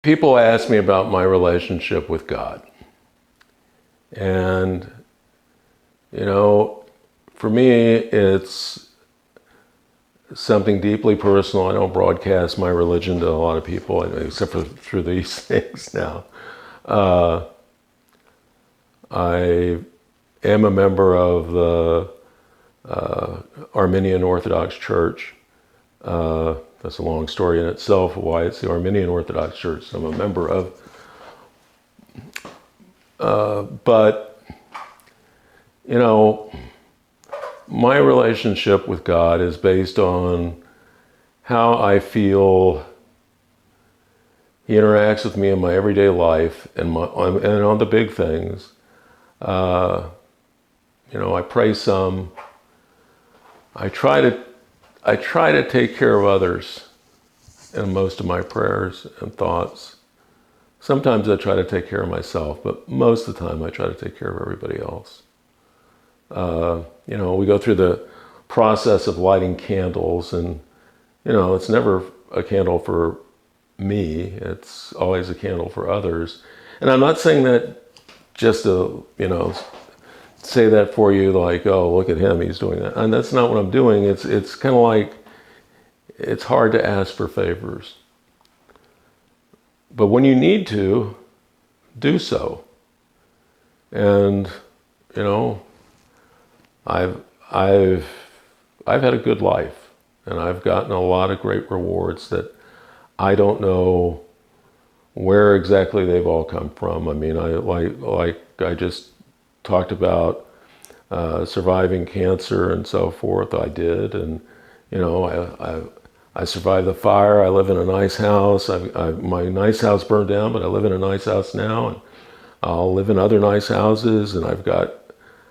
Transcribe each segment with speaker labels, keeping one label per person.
Speaker 1: people ask me about my relationship with God. And, for me, it's something deeply personal. I don't broadcast my religion to a lot of people, except for through these things now. I am a member of the Armenian Orthodox Church. That's a long story in itself, why it's the Armenian Orthodox Church I'm a member of. But, my relationship with God is based on how I feel He interacts with me in my everyday life and on the big things. I pray some. I try to take care of others in most of my prayers and thoughts. Sometimes I try to take care of myself, but most of the time I try to take care of everybody else. We go through the process of lighting candles, and, it's never a candle for me. It's always a candle for others. And I'm not saying that just to, say that for you, like, oh, look at him, he's doing that. And that's not what I'm doing. It's kind of like, it's hard to ask for favors. But when you need to, do so. And, I've had a good life, and I've gotten a lot of great rewards that I don't know where exactly they've all come from. I mean, I just talked about surviving cancer and so forth. I did, and I survived the fire. I live in a nice house. My nice house burned down, but I live in a nice house now, and I'll live in other nice houses. And I've got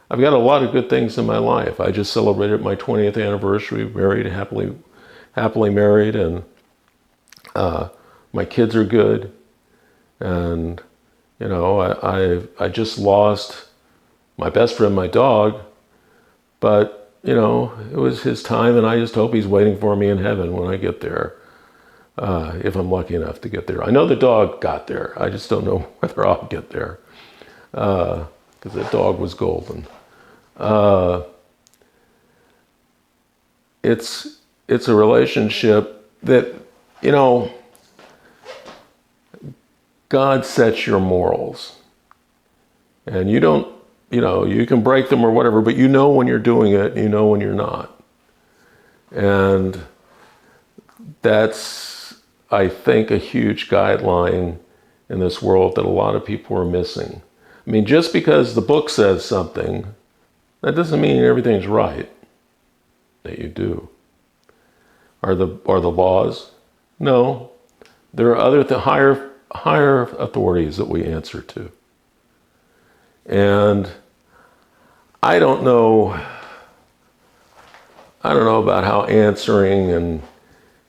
Speaker 1: a lot of good things in my life. I just celebrated my 20th anniversary, happily married, and my kids are good. And I just lost my best friend, my dog, but it was his time, and I just hope he's waiting for me in heaven when I get there, if I'm lucky enough to get there. I know the dog got there. I just don't know whether I'll get there, because the dog was golden. It's a relationship that, God sets your morals, and you don't, you can break them or whatever, but when you're doing it, when you're not. And that's, I think, a huge guideline in this world that a lot of people are missing. I mean, just because the book says something, that doesn't mean everything's right that you do. Are the laws? No. There are other higher authorities that we answer to. And I don't know about how answering and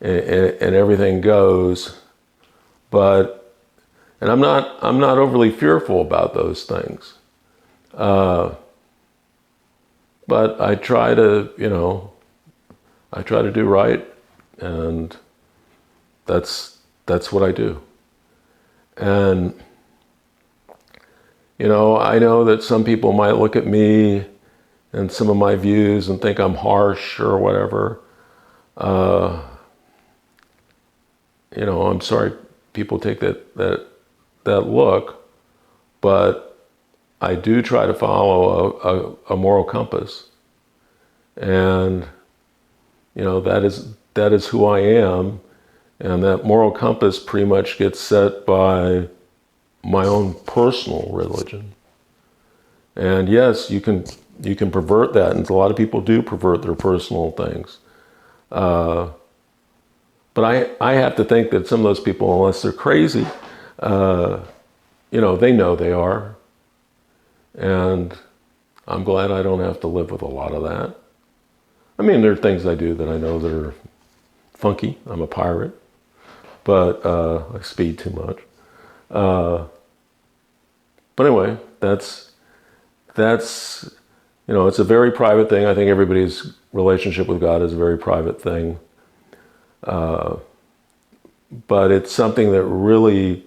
Speaker 1: everything goes, but I'm not overly fearful about those things. But I try to do right, and that's what I do. And I know that some people might look at me and some of my views and think I'm harsh or whatever. I'm sorry people take that look, but I do try to follow a moral compass. And, that is who I am. And that moral compass pretty much gets set by my own personal religion. And yes, you can pervert that, and a lot of people do pervert their personal things. But I have to think that some of those people, unless they're crazy, they know they are. And I'm glad I don't have to live with a lot of that. I mean, there are things I do that I know that are funky. I'm a pirate, but I speed too much. But anyway, that's it's a very private thing. I think everybody's relationship with God is a very private thing. But it's something that really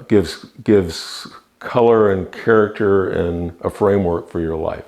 Speaker 1: gives color and character and a framework for your life.